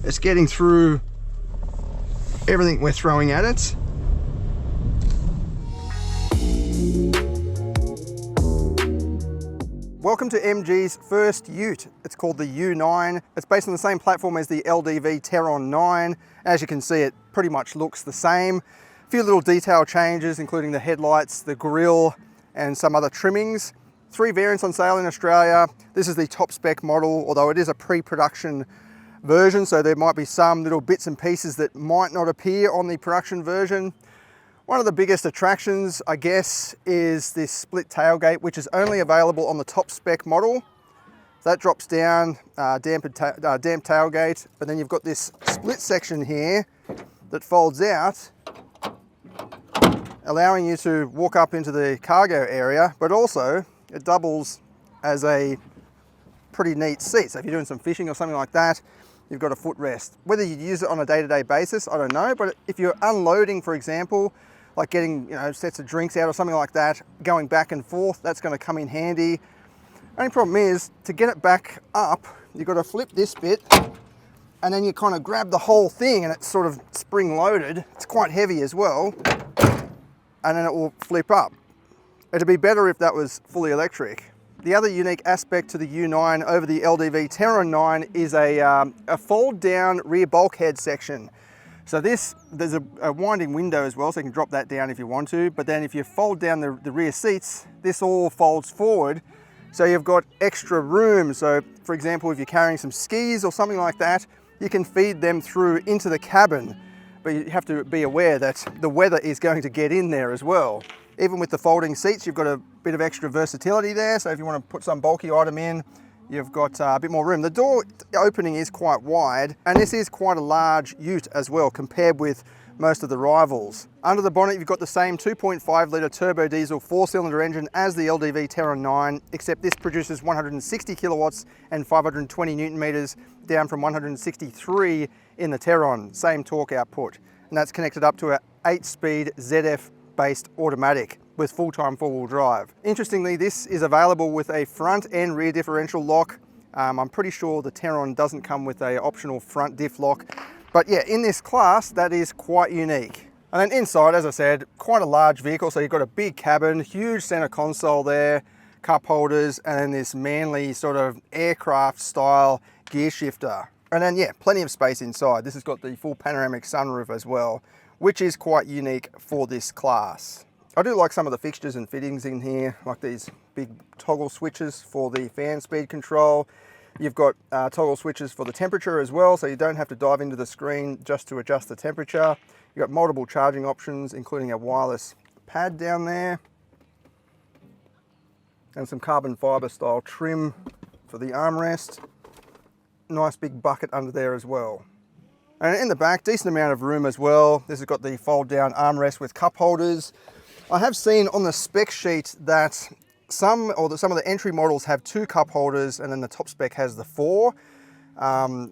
It's getting through everything we're throwing at it. Welcome to MG's first ute. It's called the U9. It's based on the same platform as the LDV Terron 9. As you can see, it pretty much looks the same. A few little detail changes, including the headlights, the grille, and some other trimmings. 3 variants on sale in Australia. This is the top spec model, although it is a pre-production version, so there might be some little bits and pieces that might not appear on the production version. One of the biggest attractions, I guess, is this split tailgate, which is only available on the top spec model. That drops down, damp tailgate, but then you've got this split section here that folds out, allowing you to walk up into the cargo area, but also it doubles as a pretty neat seat. So if you're doing some fishing or something like that, you've got a footrest. Whether you use it on a day-to-day basis, I don't know, but if you're unloading, for example, like getting sets of drinks out or something like that, going back and forth, that's going to come in handy. Only problem is, to get it back up, you've got to flip this bit, and then you kind of grab the whole thing, and it's sort of spring-loaded. It's quite heavy as well, and then it will flip up. It'd be better if that was fully electric. The other unique aspect to the U9 over the LDV Terron 9 is a fold-down rear bulkhead section. So there's a winding window as well, so you can drop that down if you want to, but then if you fold down the rear seats, this all folds forward, so you've got extra room. So for example, if you're carrying some skis or something like that, you can feed them through into the cabin, but you have to be aware that the weather is going to get in there as well. Even with the folding seats, you've got a bit of extra versatility there, so if you want to put some bulky item in, you've got a bit more room. The door opening is quite wide, and this is quite a large ute as well compared with most of the rivals. Under the bonnet, you've got the same 2.5 litre turbo diesel 4-cylinder engine as the LDV Terron 9, except this produces 160 kilowatts and 520 newton meters, down from 163 in the Terron, same torque output. And that's connected up to an 8-speed ZF based automatic with full-time four-wheel drive. Interestingly, this is available with a front and rear differential lock. I'm pretty sure the Terron doesn't come with an optional front diff lock, but yeah, in this class, that is quite unique. And then inside, as I said, quite a large vehicle. So you've got a big cabin, huge center console there, cup holders, and then this manly sort of aircraft style gear shifter. And then yeah, plenty of space inside. This has got the full panoramic sunroof as well, which is quite unique for this class. I do like some of the fixtures and fittings in here, like these big toggle switches for the fan speed control. You've got toggle switches for the temperature as well, so you don't have to dive into the screen just to adjust the temperature. You've got multiple charging options, including a wireless pad down there, and some carbon fiber style trim for the armrest. Nice big bucket under there as well. And in the back, decent amount of room as well. This has got the fold down armrest with cup holders. I have seen on the spec sheet that some of the entry models have 2 cup holders, and then the top spec has the 4.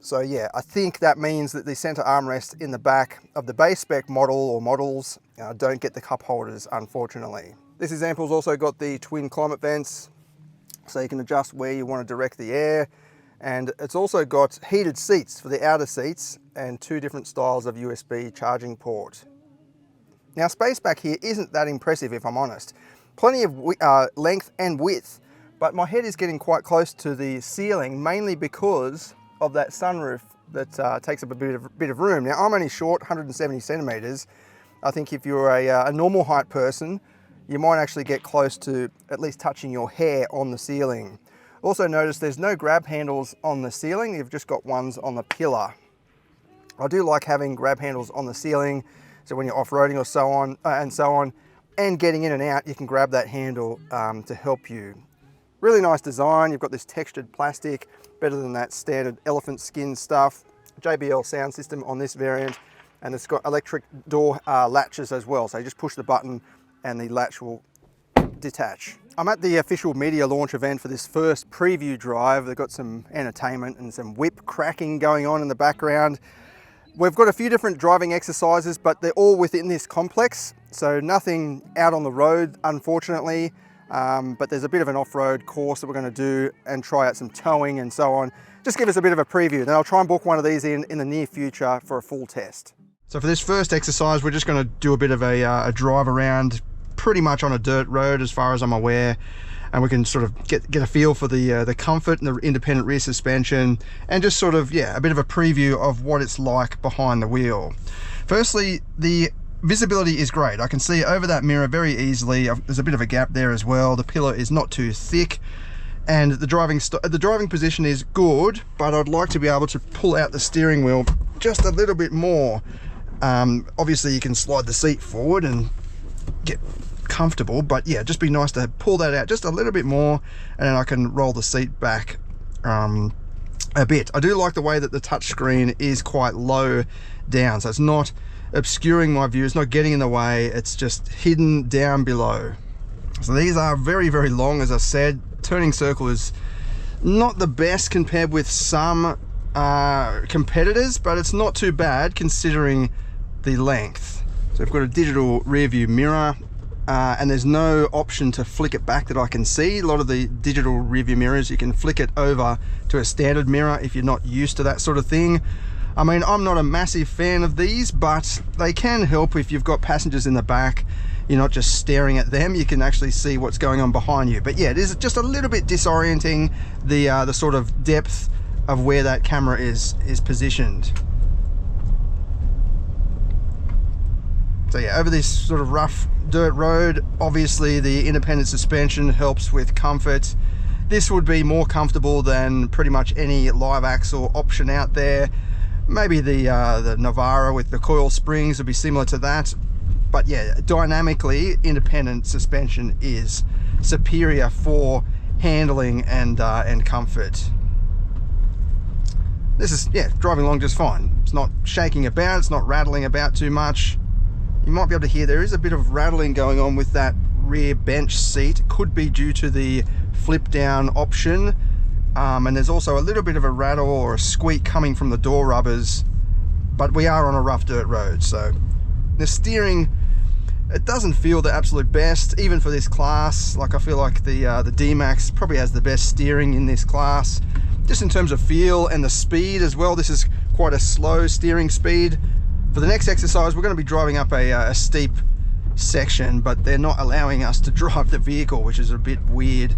So yeah, I think that means that the center armrest in the back of the base spec model or models don't get the cup holders, unfortunately. This example's also got the twin climate vents, so you can adjust where you want to direct the air. And it's also got heated seats for the outer seats and 2 different styles of USB charging port. Now, space back here isn't that impressive, if I'm honest. Plenty of length and width, but my head is getting quite close to the ceiling, mainly because of that sunroof that takes up a bit of room. Now, I'm only short, 170 centimeters. I think if you're a normal height person, you might actually get close to at least touching your hair on the ceiling. Also notice there's no grab handles on the ceiling, you've just got ones on the pillar. I do like having grab handles on the ceiling, so when you're off-roading or so on, and getting in and out, you can grab that handle to help you. Really nice design. You've got this textured plastic, better than that standard elephant skin stuff. JBL sound system on this variant, and it's got electric door latches as well. So you just push the button and the latch will detach. I'm at the official media launch event for this first preview drive. They've got some entertainment and some whip cracking going on in the background. We've got a few different driving exercises, but they're all within this complex, so nothing out on the road, unfortunately. But there's a bit of an off-road course that we're going to do and try out some towing and so on, just give us a bit of a preview. Then I'll try and book one of these in the near future for a full test. So for this first exercise, we're just going to do a bit of a drive around, pretty much on a dirt road as far as I'm aware, and we can sort of get a feel for the comfort and the independent rear suspension, and just sort of, yeah, a bit of a preview of what it's like behind the wheel. Firstly, the visibility is great. I can see over that mirror very easily. There's a bit of a gap there as well. The pillar is not too thick, and the driving position is good, but I'd like to be able to pull out the steering wheel just a little bit more. Obviously you can slide the seat forward and get comfortable, but yeah, just be nice to pull that out just a little bit more, and then I can roll the seat back a bit. I do like the way that the touchscreen is quite low down, so it's not obscuring my view, it's not getting in the way, it's just hidden down below. So these are very, very long, as I said. Turning circle is not the best compared with some competitors, but it's not too bad considering the length. So we've got a digital rear view mirror, and there's no option to flick it back that I can see. A lot of the digital rear view mirrors, you can flick it over to a standard mirror if you're not used to that sort of thing. I mean, I'm not a massive fan of these, but they can help if you've got passengers in the back. You're not just staring at them, you can actually see what's going on behind you. But yeah, it is just a little bit disorienting, the sort of depth of where that camera is positioned. So yeah, over this sort of rough dirt road, obviously the independent suspension helps with comfort. This would be more comfortable than pretty much any live axle option out there. Maybe the Navara with the coil springs would be similar to that. But yeah, dynamically, independent suspension is superior for handling and comfort. This is, yeah, driving along just fine. It's not shaking about, it's not rattling about too much. You might be able to hear there is a bit of rattling going on with that rear bench seat. It could be due to the flip down option. And there's also a little bit of a rattle or a squeak coming from the door rubbers, but we are on a rough dirt road. So the steering, it doesn't feel the absolute best, even for this class. Like, I feel like the D-Max probably has the best steering in this class, just in terms of feel and the speed as well. This is quite a slow steering speed. For the next exercise, we're going to be driving up a steep section, but they're not allowing us to drive the vehicle, which is a bit weird.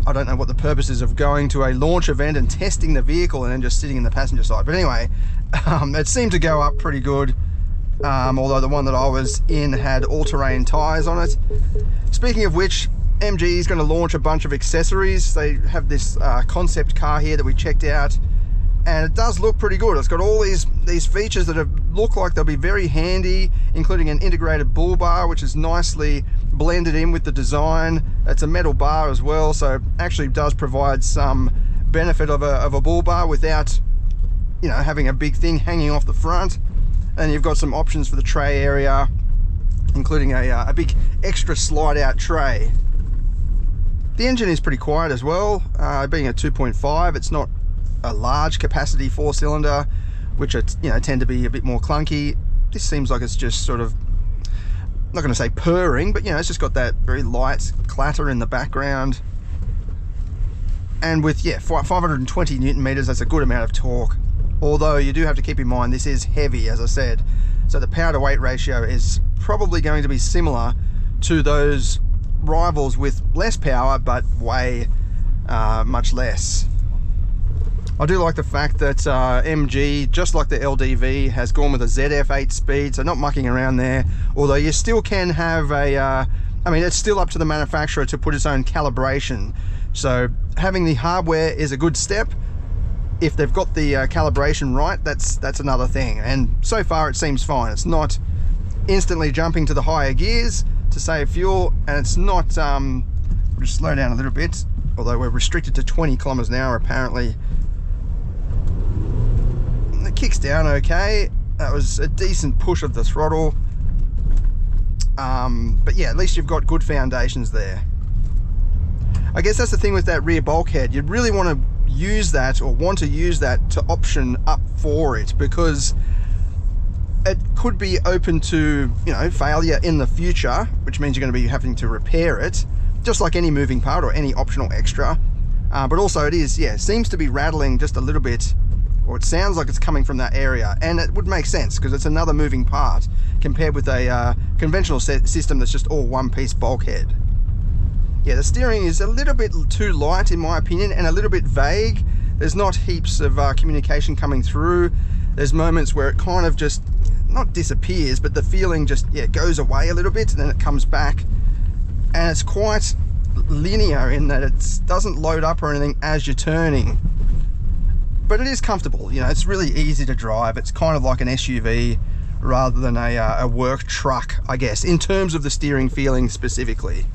I don't know what the purpose is of going to a launch event and testing the vehicle and then just sitting in the passenger side. But anyway, it seemed to go up pretty good, although the one that I was in had all-terrain tyres on it. Speaking of which, MG is going to launch a bunch of accessories. They have this concept car here that we checked out, and it does look pretty good. It's got all these features that look like they'll be very handy, including an integrated bull bar, which is nicely blended in with the design. It's a metal bar as well, so actually does provide some benefit of a bull bar without, you know, having a big thing hanging off the front. And you've got some options for the tray area, including a big extra slide out tray. The engine is pretty quiet as well, being a 2.5. It's not a large capacity 4-cylinder, which are, you know, tend to be a bit more clunky. This seems like it's just sort of, I'm not going to say purring, but you know, it's just got that very light clatter in the background. And with, yeah, 520 Newton meters, that's a good amount of torque. Although you do have to keep in mind this is heavy, as I said, so the power to weight ratio is probably going to be similar to those rivals with less power but weigh much less. I do like the fact that MG, just like the LDV, has gone with a ZF 8-speed, so not mucking around there. Although you still can have I mean, it's still up to the manufacturer to put its own calibration. So having the hardware is a good step. If they've got the calibration right, that's another thing. And so far it seems fine. It's not instantly jumping to the higher gears to save fuel, and it's not, we'll just slow down a little bit, although we're restricted to 20 kilometers an hour apparently. It kicks down okay. That was a decent push of the throttle. But yeah, at least you've got good foundations there. I guess that's the thing with that rear bulkhead. You'd really want to use that, or want to use that, to option up for it, because it could be open to, you know, failure in the future, which means you're going to be having to repair it, just like any moving part or any optional extra. But also it is, yeah, seems to be rattling just a little bit, or it sounds like it's coming from that area, and it would make sense because it's another moving part compared with a conventional system that's just all one-piece bulkhead. Yeah, the steering is a little bit too light in my opinion, and a little bit vague. There's not heaps of communication coming through. There's moments where it kind of just, not disappears, but the feeling just, yeah, goes away a little bit and then it comes back. And it's quite linear in that it doesn't load up or anything as you're turning. But it is comfortable, you know, it's really easy to drive. It's kind of like an SUV rather than a work truck, I guess, in terms of the steering feeling specifically.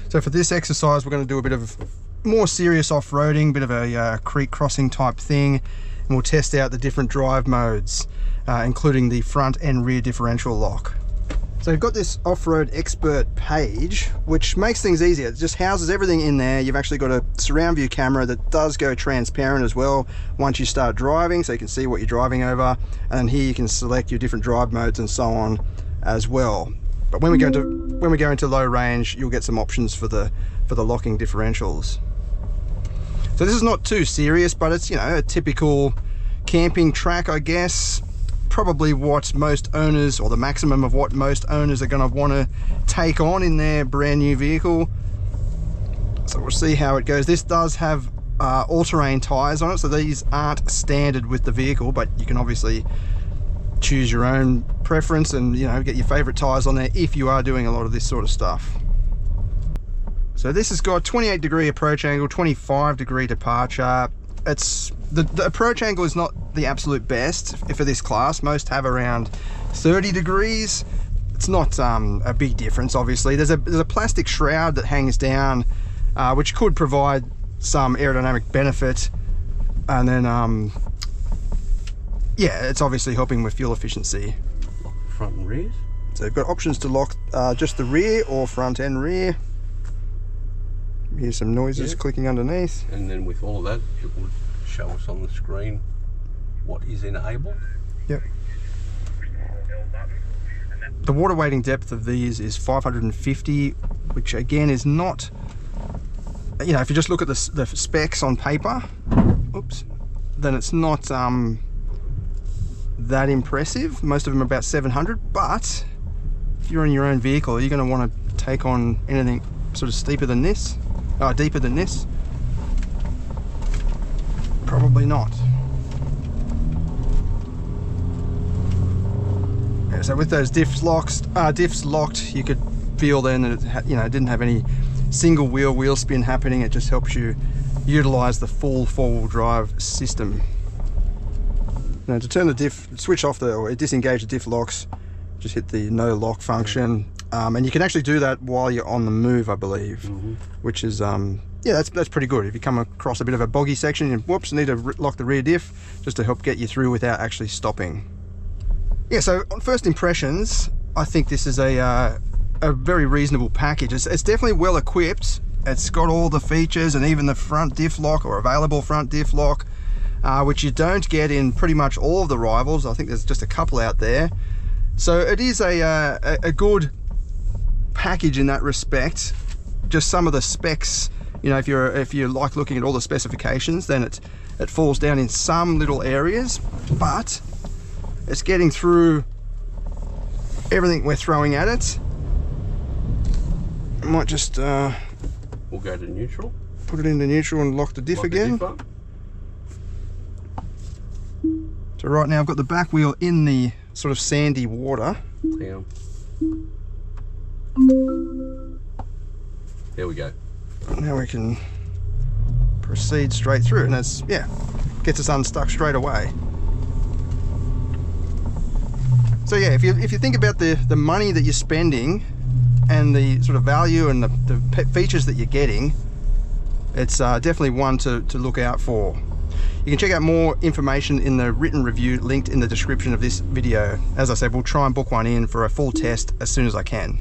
So for this exercise, we're going to do a bit of more serious off-roading, bit of a creek crossing type thing, and we'll test out the different drive modes, including the front and rear differential lock. So you've got this off-road expert page, which makes things easier. It just houses everything in there. You've actually got a surround view camera that does go transparent as well once you start driving, so you can see what you're driving over. And here you can select your different drive modes and so on as well. But when we go into low range, you'll get some options for the locking differentials. So this is not too serious, but it's, you know, a typical camping track, I guess. Probably what most owners, or the maximum of what most owners are going to want to take on in their brand new vehicle. So we'll see how it goes. This does have all-terrain tires on it, so these aren't standard with the vehicle, but you can obviously choose your own preference and, you know, get your favorite tires on there if you are doing a lot of this sort of stuff. So this has got 28-degree approach angle, 25-degree departure. It's the approach angle is not the absolute best for this class. Most have around 30 degrees. It's not a big difference, obviously. There's a plastic shroud that hangs down, which could provide some aerodynamic benefit, and then yeah, it's obviously helping with fuel efficiency. Lock the front and rears. So you've got options to lock just the rear or front and rear. Here's some noises clicking underneath. And then with all of that, it would show us on the screen what is enabled. Yep. The water weighting depth of these is 550, which again is not, you know, if you just look at the specs on paper, oops, then it's not that impressive. Most of them are about 700, but if you're in your own vehicle, you're going to want to take on anything sort of steeper than this, deeper than this. Probably not. Yeah, so with those diffs locked, you could feel then that it, you know, didn't have any single wheel spin happening. It just helps you utilize the full four-wheel drive system. Now to turn the diff, switch off or disengage the diff locks, just hit the no lock function, and you can actually do that while you're on the move, I believe, which is yeah, that's pretty good. If you come across a bit of a boggy section and whoops, need to lock the rear diff, just to help get you through without actually stopping. Yeah, so on first impressions, I think this is a very reasonable package. It's definitely well equipped. It's got all the features and even the front diff lock, or available front diff lock, which you don't get in pretty much all of the rivals. I think there's just a couple out there. So it is a good package in that respect. Just some of the specs, you know, if you like looking at all the specifications, then it falls down in some little areas, but it's getting through everything we're throwing at it. I might just we'll go to neutral. Put it into neutral and lock the diff again. So right now I've got the back wheel in the sort of sandy water. Hang on. There we go. Now we can proceed straight through, and that's, yeah, gets us unstuck straight away. So yeah, if you think about the money that you're spending and the sort of value and the features that you're getting, it's definitely one to look out for. You can check out more information in the written review linked in the description of this video. As I said, we'll try and book one in for a full test as soon as I can.